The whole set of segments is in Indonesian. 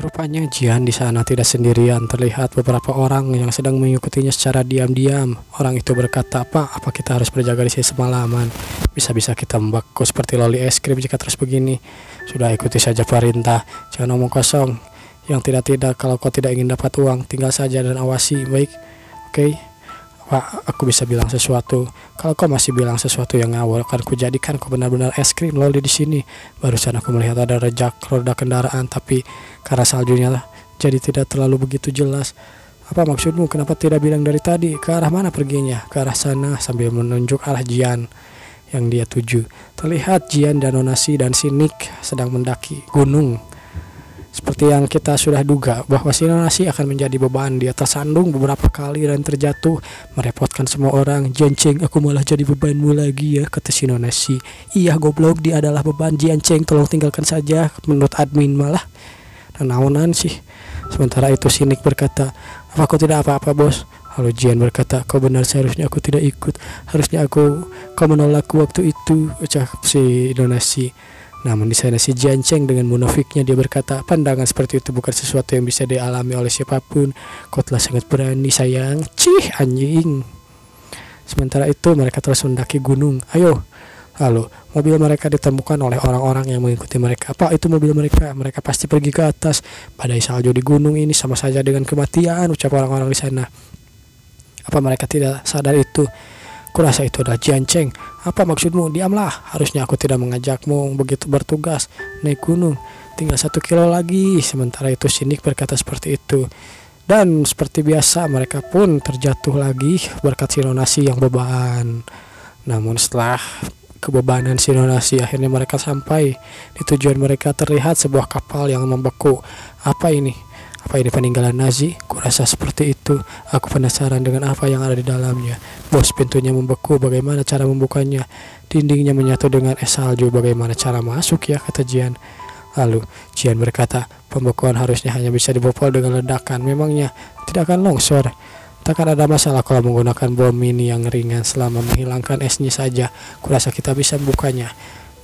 Rupanya Jian di sana tidak sendirian. Terlihat beberapa orang yang sedang mengikutinya secara diam-diam. Orang itu berkata, Apa kita harus berjaga di sini semalaman? Bisa-bisa kita membeku seperti loli es krim jika terus begini. Sudah, ikuti saja perintah. Jangan omong kosong. Yang tidak-tidak, kalau kau tidak ingin dapat uang, tinggal saja dan awasi, baik? Oke? Pak, aku bisa bilang sesuatu. Kalau kau masih bilang sesuatu yang ngawur, akan kujadikan kau benar-benar es krim loli di sini. Barusan aku melihat ada rejak roda kendaraan, tapi karena saljunya jadi tidak terlalu begitu jelas. Apa maksudmu? Kenapa tidak bilang dari tadi? Ke arah mana perginya? Ke arah sana, sambil menunjuk arah Jian yang dia tuju. Terlihat Jian dan Nonasi dan si Nick sedang mendaki gunung. Seperti yang kita sudah duga bahwa si Nonasi akan menjadi beban. Dia tersandung beberapa kali dan terjatuh, merepotkan semua orang. Jianceng, aku malah jadi bebanmu lagi ya, kata si Nonasi. Iya goblok, dia adalah beban. Jianceng, tolong tinggalkan saja, menurut admin malah. Dan naonan sih. Sementara itu si Nick berkata, apa aku tidak apa-apa bos? Lalu Jian berkata, kau benar, seharusnya aku tidak ikut. Harusnya kau menolakku waktu itu, ucap si Nonasi. Namun di sana si Jianceng dengan munafiknya dia berkata, pandangan seperti itu bukan sesuatu yang bisa dialami oleh siapapun. Kau telah sangat berani sayang. Cih anjing. Sementara itu mereka terus mendaki gunung. Ayo. Lalu mobil mereka ditemukan oleh orang-orang yang mengikuti mereka. Apa itu mobil mereka? Mereka pasti pergi ke atas. Badai salju di gunung ini sama saja dengan kematian, ucap orang-orang di sana. Apa mereka tidak sadar itu? Kurasa itu adalah Jianceng. Apa maksudmu? Diamlah. Harusnya aku tidak mengajakmu begitu bertugas naik gunung. Tinggal 1 kilo lagi. Sementara itu si Nick berkata seperti itu. Dan seperti biasa mereka pun terjatuh lagi berkat si Nonasi yang beban. Namun setelah kebebanan si Nonasi, akhirnya mereka sampai di tujuan mereka. Terlihat sebuah kapal yang membeku. Apa ini? Apa ini peninggalan Nazi? Kurasa seperti itu. Aku penasaran dengan apa yang ada di dalamnya. Bos, pintunya membeku. Bagaimana cara membukanya? Dindingnya menyatu dengan es salju. Bagaimana cara masuk ya? Kata Jian. Lalu Jian berkata, pembekuan harusnya hanya bisa dibopol dengan ledakan. Memangnya tidak akan longsor? Takkan ada masalah kalau menggunakan bom ini yang ringan selama menghilangkan esnya saja. Kurasa kita bisa membukanya.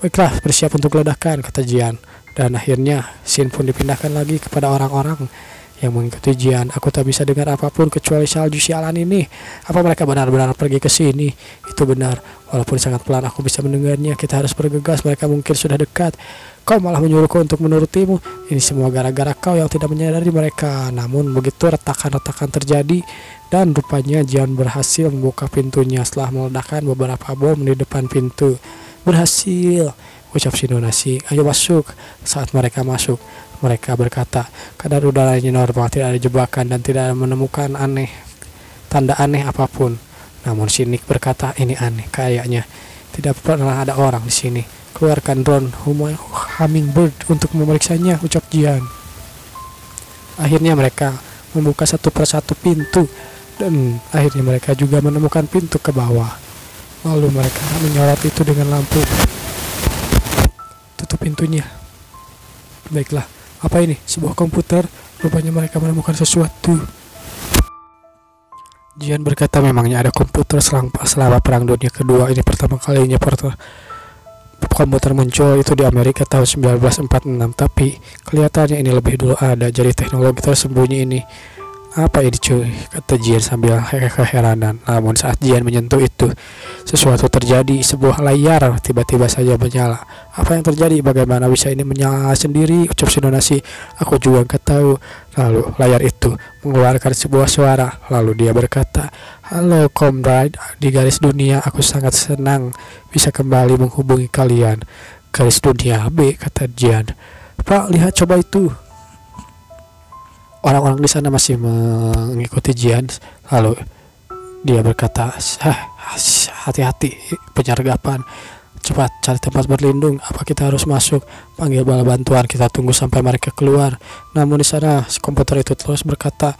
Baiklah, bersiap untuk ledakan, kata Jian. Dan akhirnya scene pun dipindahkan lagi kepada orang-orang yang mengikuti Jian. Aku tak bisa dengar apapun kecuali salju sialan ini. Apa mereka benar-benar pergi ke sini? Itu benar. Walaupun sangat pelan aku bisa mendengarnya. Kita harus bergegas, mereka mungkin sudah dekat. Kau malah menyuruhku untuk menurutimu. Ini semua gara-gara kau yang tidak menyadari mereka. Namun begitu retakan-retakan terjadi dan rupanya Jian berhasil membuka pintunya setelah meledakkan beberapa bom di depan pintu. Berhasil, ucap si Nonasi. Ayo masuk. Saat mereka masuk, mereka berkata, kadar udaranya normal, tidak ada jebakan dan tidak menemukan tanda aneh apapun. Namun si Nick berkata, ini aneh, kayaknya tidak pernah ada orang di sini. Keluarkan drone Hummingbird untuk memeriksanya, ucap Jian. Akhirnya mereka membuka satu persatu pintu dan akhirnya mereka juga menemukan pintu ke bawah. Lalu mereka menyorot itu dengan lampu. Tutup pintunya. Baiklah, apa ini? Sebuah komputer. Rupanya mereka menemukan sesuatu. Jian berkata memangnya ada komputer selama Perang Dunia Kedua. Ini pertama kalinya komputer muncul itu di Amerika tahun 1946. Tapi kelihatannya ini lebih dulu ada. Jadi teknologi tersembunyi ini. Apa ini cuy? Kata Jian sambil keheranan. Namun saat Jian menyentuh itu, sesuatu terjadi. Sebuah layar tiba-tiba saja menyala. Apa yang terjadi? Bagaimana bisa ini menyala sendiri? Ucap si Nonasi. Aku juga nggak tahu. Lalu layar itu mengeluarkan sebuah suara. Lalu dia berkata, halo comrade di garis dunia. Aku sangat senang bisa kembali menghubungi kalian. Garis dunia B, kata Jian. Pak, lihat coba itu. Orang-orang di sana masih mengikuti Jian. Lalu dia berkata, hati-hati, penyergapan. Cepat cari tempat berlindung. Apa kita harus masuk? Panggil bala bantuan. Kita tunggu sampai mereka keluar. Namun di sana komputer itu terus berkata,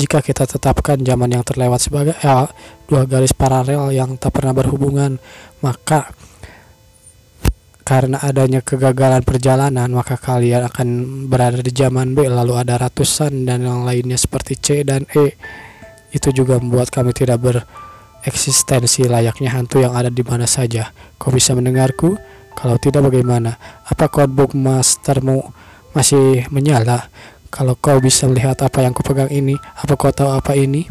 jika kita tetapkan zaman yang terlewat sebagai dua garis paralel yang tak pernah berhubungan, maka karena adanya kegagalan perjalanan, maka kalian akan berada di zaman B. Lalu ada ratusan dan yang lainnya seperti C dan E. Itu juga membuat kami tidak bereksistensi layaknya hantu yang ada di mana saja. Kau bisa mendengarku? Kalau tidak bagaimana? Apa codebook mastermu masih menyala? Kalau kau bisa melihat apa yang kupegang ini, apa kau tahu apa ini?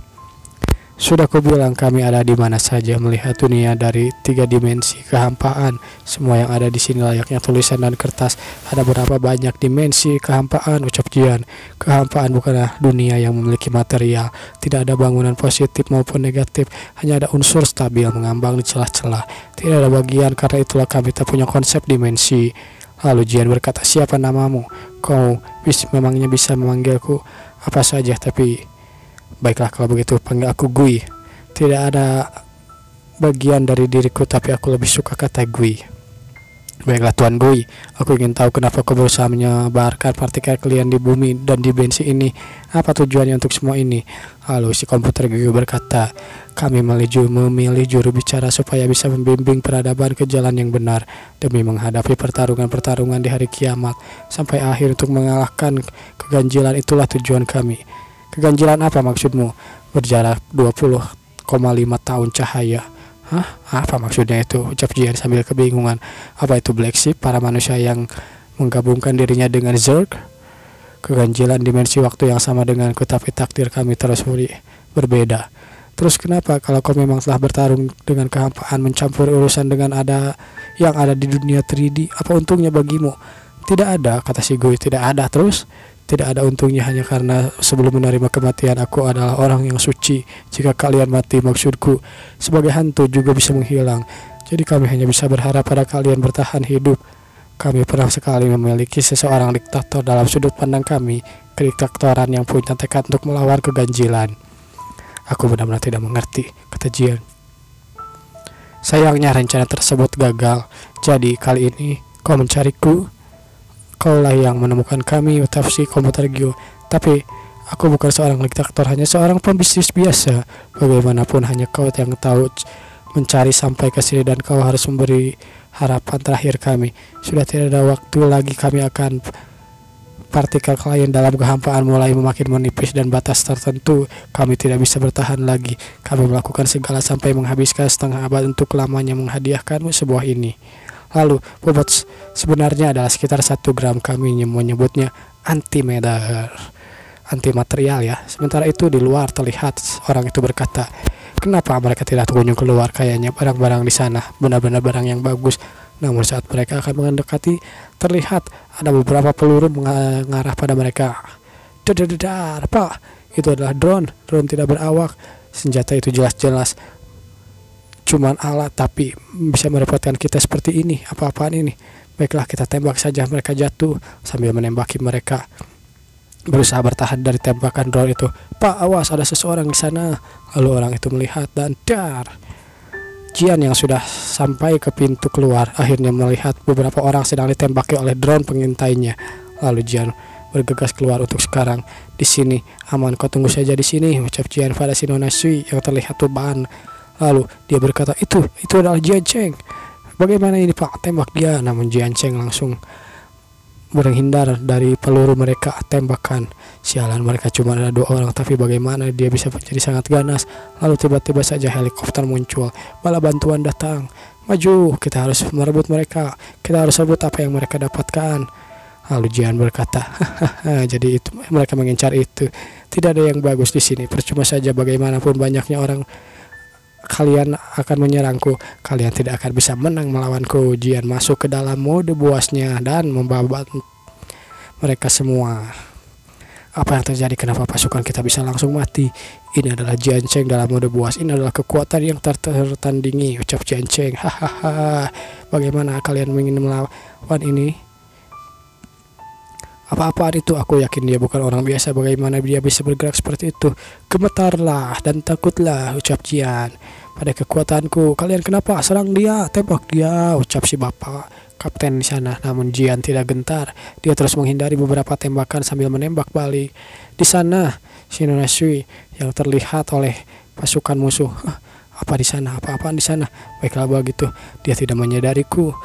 Sudah kubilang kami ada di mana saja, melihat dunia dari 3 dimensi kehampaan. Semua yang ada di sini layaknya tulisan dan kertas. Ada berapa banyak dimensi kehampaan, ucap Jian. Kehampaan bukanlah dunia yang memiliki material. Tidak ada bangunan positif maupun negatif. Hanya ada unsur stabil mengambang di celah-celah. Tidak ada bagian, karena itulah kami tak punya konsep dimensi. Lalu Jian berkata, siapa namamu? Kau memangnya bisa memanggilku apa saja, tapi baiklah kalau begitu panggil aku Gui. Tidak ada bagian dari diriku, tapi aku lebih suka kata Gui. Baiklah Tuan Gui, aku ingin tahu kenapa kau berusaha menyebarkan partikel kalian di bumi dan di bensin ini. Apa tujuannya untuk semua ini? Lalu si komputer Gui berkata, kami memilih juru bicara supaya bisa membimbing peradaban ke jalan yang benar demi menghadapi pertarungan-pertarungan di hari kiamat sampai akhir untuk mengalahkan keganjilan. Itulah tujuan kami. Keganjilan apa maksudmu? Berjarak 20,5 tahun cahaya. Hah? Apa maksudnya itu? Ucap Jian sambil kebingungan. Apa itu Black Sheep, para manusia yang menggabungkan dirinya dengan Zerg? Keganjilan dimensi waktu yang sama denganku, tapi takdir kami terus berbeda. Terus kenapa kalau kau memang telah bertarung dengan kehampaan, mencampur urusan dengan yang ada di dunia 3D, apa untungnya bagimu? Tidak ada, kata si Gui. Tidak ada. Terus? Tidak ada untungnya, hanya karena sebelum menerima kematian aku adalah orang yang suci. Jika kalian mati, maksudku sebagai hantu juga bisa menghilang. Jadi kami hanya bisa berharap pada kalian bertahan hidup. Kami pernah sekali memiliki seseorang diktator dalam sudut pandang kami, kediktatoran yang punya tekad untuk melawan keganjilan. Aku benar-benar tidak mengerti, kata Jian. Sayangnya rencana tersebut gagal. Jadi kali ini kau mencariku. Kaulah yang menemukan kami, ucap si komputer Gio. Tapi aku bukan seorang diktator, hanya seorang pembisnis biasa. Bagaimanapun hanya kau yang tahu mencari sampai ke sini, dan kau harus memberi harapan terakhir kami. Sudah tidak ada waktu lagi, kami akan partikel klien dalam kehampaan mulai makin menipis, dan batas tertentu kami tidak bisa bertahan lagi. Kami melakukan segala sampai menghabiskan setengah abad untuk lamanya menghadiahkanmu sebuah ini. Lalu bobot sebenarnya adalah sekitar 1 gram. Kami menyebutnya antimaterial ya. Sementara itu di luar terlihat orang itu berkata, kenapa mereka tidak kunjung keluar? Kayaknya barang-barang di sana benar-benar barang yang bagus. Namun saat mereka akan mendekati, terlihat ada beberapa peluru mengarah pada mereka. Dadadadar, Pak, itu adalah drone tidak berawak. Senjata itu jelas-jelas cuman alat, tapi bisa merepotkan kita seperti ini. Apa-apaan ini? Baiklah, kita tembak saja. Mereka jatuh sambil menembaki mereka, berusaha bertahan dari tembakan drone itu. Pak, awas, ada seseorang di sana. Lalu orang itu melihat dan dar. Jian yang sudah sampai ke pintu keluar akhirnya melihat beberapa orang sedang ditembaki oleh drone pengintainya. Lalu Jian bergegas keluar. Untuk sekarang di sini aman, kau tunggu saja di sini, ucap Jian pada si Nona Sui yang terlihat tuban. Lalu dia berkata, itu adalah Jian Cheng. Bagaimana ini Pak? Tembak dia. Namun Jian Cheng langsung berhindar dari peluru mereka tembakan. Sialan, mereka cuma ada 2 orang, tapi bagaimana dia bisa menjadi sangat ganas. Lalu tiba-tiba saja helikopter muncul. Bala bantuan datang. Maju, kita harus merebut mereka. Kita harus rebut apa yang mereka dapatkan. Lalu Jian berkata, jadi itu mereka mengincar itu. Tidak ada yang bagus di sini. Percuma saja, bagaimanapun banyaknya orang kalian akan menyerangku. Kalian tidak akan bisa menang melawanku. Jian masuk ke dalam mode buasnya dan membabat mereka semua. Apa yang terjadi? Kenapa pasukan kita bisa langsung mati? Ini adalah Jian Cheng dalam mode buas. Ini adalah kekuatan yang tertandingi, ucap Jian Cheng. Hahaha. Bagaimana kalian ingin melawan ini? Apa-apaan itu? Aku yakin dia bukan orang biasa. Bagaimana dia bisa bergerak seperti itu? Gemetarlah dan takutlah, ucap Jian. Pada kekuatanku, kalian kenapa? Serang dia, tembak dia, ucap si bapak kapten di sana. Namun Jian tidak gentar. Dia terus menghindari beberapa tembakan sambil menembak balik. Di sana, si Nona Sui yang terlihat oleh pasukan musuh. Apa di sana? Apa-apaan di sana? Baiklah begitu. Dia tidak menyadariku.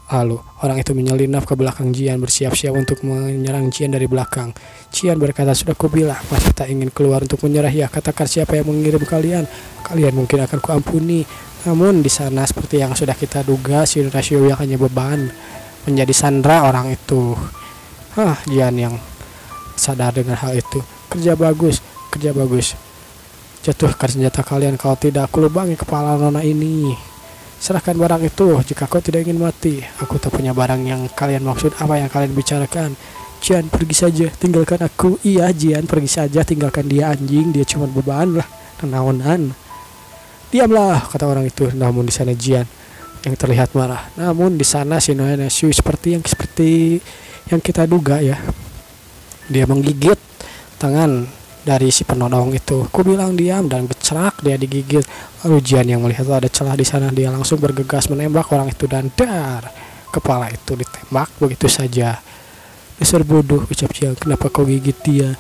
Lalu orang itu menyelinap ke belakang Jian, bersiap-siap untuk menyerang Jian dari belakang. Jian berkata, sudah kubilang, masih tak ingin keluar untuk menyerah ya? Katakan siapa yang mengirim kalian. Kalian mungkin akan kuampuni. Namun di sana seperti yang sudah kita duga, si Rasio yang hanya beban menjadi sandera orang itu. Jian yang sadar dengan hal itu. Kerja bagus, kerja bagus. Jatuhkan senjata kalian, kalau tidak aku lubangi kepala nona ini. Serahkan barang itu jika kau tidak ingin mati. Aku tak punya barang yang kalian maksud. Apa yang kalian bicarakan? Jian, pergi saja, tinggalkan aku. Iya Jian, pergi saja, tinggalkan dia, anjing. Dia cuma beban lah, naonan. Diamlah, kata orang itu. Namun di sana Jian yang terlihat marah. Namun di sana si Nona Shu seperti yang kita duga ya. Dia menggigit tangan dari si penolong itu. Ku bilang diam dan gecerak dia digigit. Lalu Jian yang melihat ada celah di sana, dia langsung bergegas menembak orang itu dan dar, kepala itu ditembak begitu saja. Dasar bodoh, ucap Jian, kenapa kau gigit dia?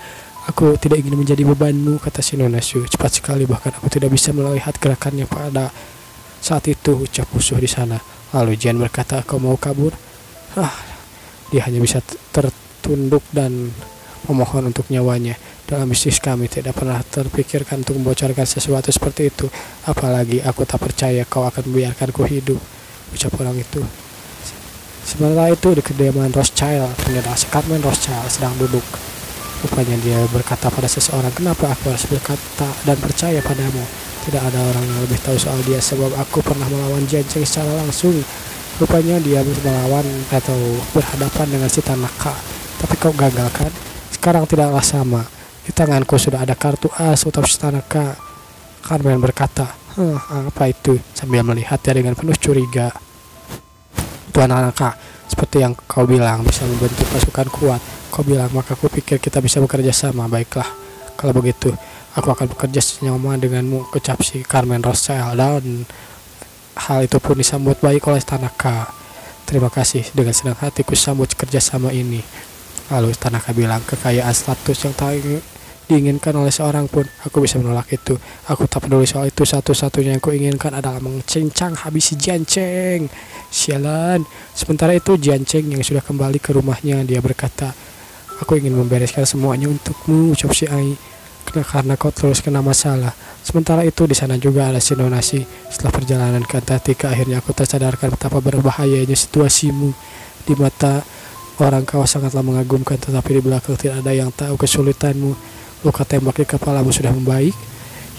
Aku tidak ingin menjadi bebanmu, kata si Nona Shu. Cepat sekali, bahkan aku tidak bisa melihat gerakannya pada saat itu, ucap musuh di sana. Lalu Jian berkata, kau mau kabur? Dia hanya bisa tertunduk dan memohon untuk nyawanya. Dalam bisnis kami tidak pernah terpikirkan untuk membocorkan sesuatu seperti itu. Apalagi aku tak percaya kau akan membiarkanku hidup, ucap orang itu. Sementara itu di kediaman Rothschild, generasi Carmen Rothschild sedang duduk. Rupanya dia berkata pada seseorang, kenapa aku harus berkata dan percaya padamu? Tidak ada orang yang lebih tahu soal dia, sebab aku pernah melawan Jian Cheng secara langsung. Rupanya dia melawan atau berhadapan dengan si Tanaka. Tapi kau gagal kan? Sekarang tidaklah sama. Di tanganku sudah ada kartu as untuk si Tanaka. Carmen berkata, apa itu? Sambil melihatnya dengan penuh curiga. Tuan Tanaka, seperti yang kau bilang bisa membentuk pasukan kuat. Kau bilang, maka aku pikir kita bisa bekerja sama. Baiklah, kalau begitu aku akan bekerja senyaman denganmu, ucap si Carmen Rothschild. Dan hal itu pun disambut baik oleh Tanaka. Terima kasih, dengan senang hati ku sambut kerjasama ini. Lalu Tanaka bilang, kekayaan status yang tak diinginkan oleh seorang pun, aku bisa menolak itu. Aku tak peduli soal itu, satu-satunya yang ku inginkan adalah mencincang habis si Jian Cheng. Sialan. Sementara itu Jian Cheng yang sudah kembali ke rumahnya, dia berkata, aku ingin membereskan semuanya untukmu, ucap si Ai, karena kau terus kena masalah. Sementara itu di sana juga ada si Nona Shu. Setelah perjalanan ke Antartika, akhirnya aku tersadarkan betapa berbahayanya situasimu. Di mata orang kau sangatlah mengagumkan, tetapi di belakang tidak ada yang tahu kesulitanmu. Luka tembak di kepalamu sudah membaik?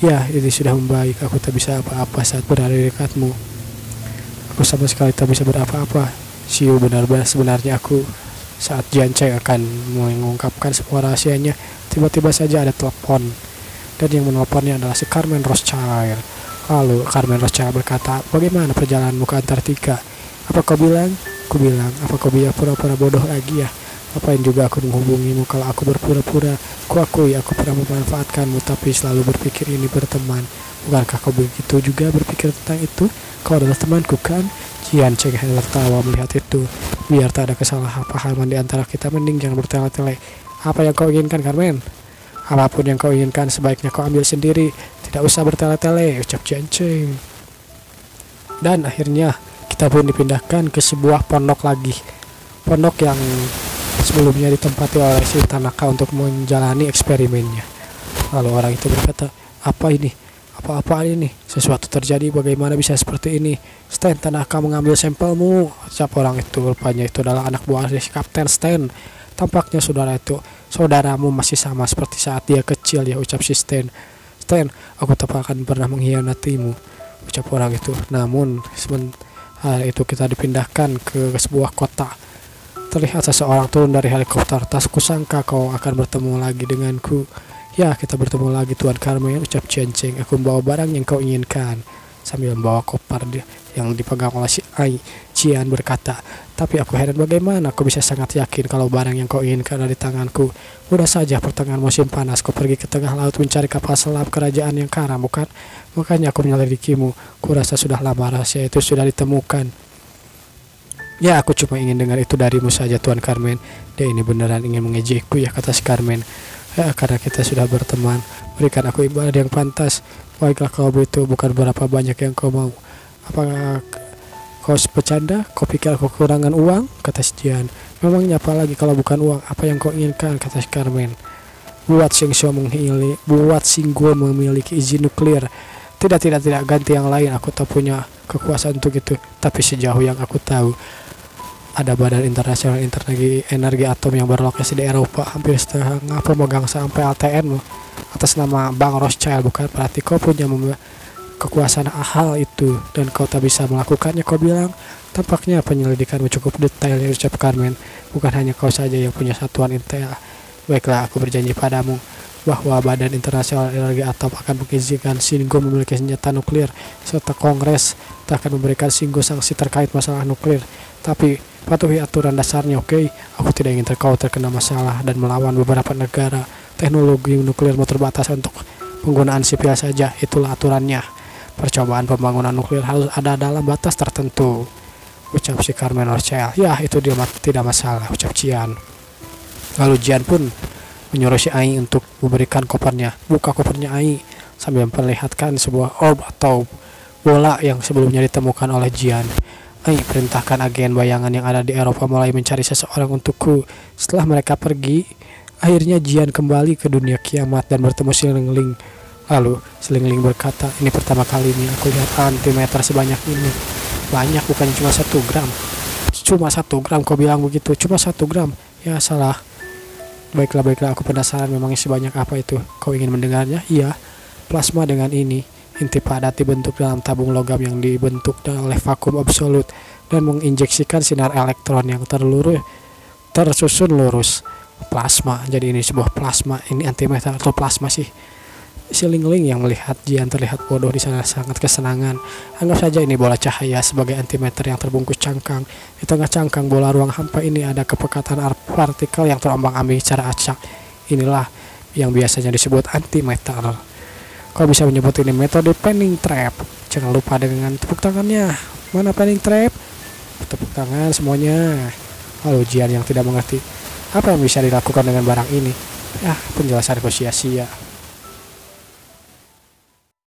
Ya, ini sudah membaik. Aku tak bisa apa-apa saat berada di dekatmu. Aku sama sekali tak bisa berapa-apa. Siu, benar-benar sebenarnya aku. Saat Jian Cheng akan mengungkapkan semua rahasianya, tiba-tiba saja ada telepon. Dan yang menelponnya adalah si Carmen Rothschild. Lalu Carmen Rothschild berkata, bagaimana perjalananmu ke Antartika? Apa kau bilang? Ku bilang, apa kau biar pura-pura bodoh lagi ya? Ngapain juga aku menghubungimu kalau aku berpura-pura? Kuakui aku pernah memanfaatkanmu, tapi selalu berpikir ini berteman. Bukankah kau begitu juga berpikir tentang itu? Kau adalah temanku kan? Jian Cheng hanya tertawa melihat itu. Biar tak ada kesalahpahaman di antara kita, mending jangan bertele-tele. Apa yang kau inginkan, Carmen? Apapun yang kau inginkan, sebaiknya kau ambil sendiri. Tidak usah bertele-tele, ucap Jian Cheng. Dan akhirnya kita pun dipindahkan ke sebuah pondok lagi. Pondok yang sebelumnya ditempati oleh si Tanaka untuk menjalani eksperimennya. Lalu orang itu berkata, apa ini? Apa-apa ini? Sesuatu terjadi, bagaimana bisa seperti ini? Stan, Tanaka mengambil sampelmu, ucap orang itu. Rupanya itu adalah anak buah dari Kapten Stan. Tampaknya saudaramu masih sama seperti saat dia kecil ya, ucap si Stan. Stan, aku tak akan pernah mengkhianatimu, ucap orang itu. Namun sementara itu kita dipindahkan ke sebuah kota. Terlihat seseorang turun dari helikopter. Tak kusangka kau akan bertemu lagi denganku. Ya, kita bertemu lagi Tuan Carmen, ucap Jian Cheng. Aku membawa barang yang kau inginkan. Sambil membawa koper yang dipegang oleh si Ai, Jian berkata, tapi aku heran bagaimana kau bisa sangat yakin kalau barang yang kau inginkan ada di tanganku. Mudah saja, pertengahan musim panas kau pergi ke tengah laut mencari kapal selam kerajaan yang karam, bukan? Makanya aku menyelidikimu. Kurasa sudah lama rahasia itu sudah ditemukan. Ya, aku cuma ingin dengar itu darimu saja, Tuan Carmen. Dia ini beneran ingin mengejekku ya, kata si Carmen. Ya, karena kita sudah berteman, berikan aku ibadah yang pantas. Baiklah kalau begitu, bukan berapa banyak yang kau mau. Apakah kau bercanda? Kau pikir aku kekurangan uang? Kata si Jian. Memangnya apa lagi kalau bukan uang? Apa yang kau inginkan? Kata si Carmen. Buat Singguo memiliki izin nuklir. Tidak, ganti yang lain. Aku tak punya kekuasaan untuk itu. Tapi sejauh yang aku tahu, Ada Badan Internasional Energi Atom yang berlokasi di Eropa, hampir setengah pemegang sampai ATN loh, atas nama Bank Rothschild. Bukan berarti kau punya kekuasaan hal itu dan kau tak bisa melakukannya, kau bilang. Tampaknya penyelidikanmu cukup detail yang diucapkan, men. Bukan hanya kau saja yang punya satuan intel. Baiklah, aku berjanji padamu bahwa Badan Internasional Energi Atom akan mengizinkan Shingo memiliki senjata nuklir, serta Kongres tak akan memberikan Shingo sanksi terkait masalah nuklir. Tapi patuhi aturan dasarnya, oke? Aku tidak ingin kau terkena masalah dan melawan beberapa negara. Teknologi nuklir terbatas untuk penggunaan sipil saja, itulah aturannya. Percobaan pembangunan nuklir harus ada dalam batas tertentu, ucap si Carmen Rothschild. Ya, itu dia tidak masalah, ucap Jian. Lalu Jian pun menyuruh si Ai untuk memberikan kopernya. Buka kopernya Ai sambil memperlihatkan sebuah orb atau bola yang sebelumnya ditemukan oleh Jian. Ai, perintahkan agen bayangan yang ada di Eropa mulai mencari seseorang untukku. Setelah mereka pergi, akhirnya Jian kembali ke dunia kiamat dan bertemu si Ling Ling. Lalu si Ling Ling berkata, ini pertama kalinya aku lihat antimeter sebanyak ini. Banyak, bukan cuma 1 gram. Cuma 1 gram, kau bilang begitu. Cuma 1 gram. Ya, salah. Baiklah, aku penasaran memangnya sebanyak apa itu. Kau ingin mendengarnya? Iya. Plasma dengan ini, inti padat dibentuk dalam tabung logam yang dibentuk oleh vakum absolut dan menginjeksikan sinar elektron yang tersusun lurus. Plasma. Jadi ini sebuah plasma. Ini antimatter atau plasma sih. Si Ling Ling yang melihat Jian terlihat bodoh di sana sangat kesenangan. Anggap saja ini bola cahaya sebagai antimatter yang terbungkus cangkang. Di tengah cangkang bola ruang hampa ini ada kepekatan partikel yang terombang-ambing secara acak. Inilah yang biasanya disebut antimatter. Kau bisa menyebut ini metode Penning Trap. Jangan lupa dengan tepuk tangannya. Mana Penning Trap? Tepuk tangan semuanya. Lalu Jian yang tidak mengerti, apa yang bisa dilakukan dengan barang ini? Ya, penjelasanku sia-sia.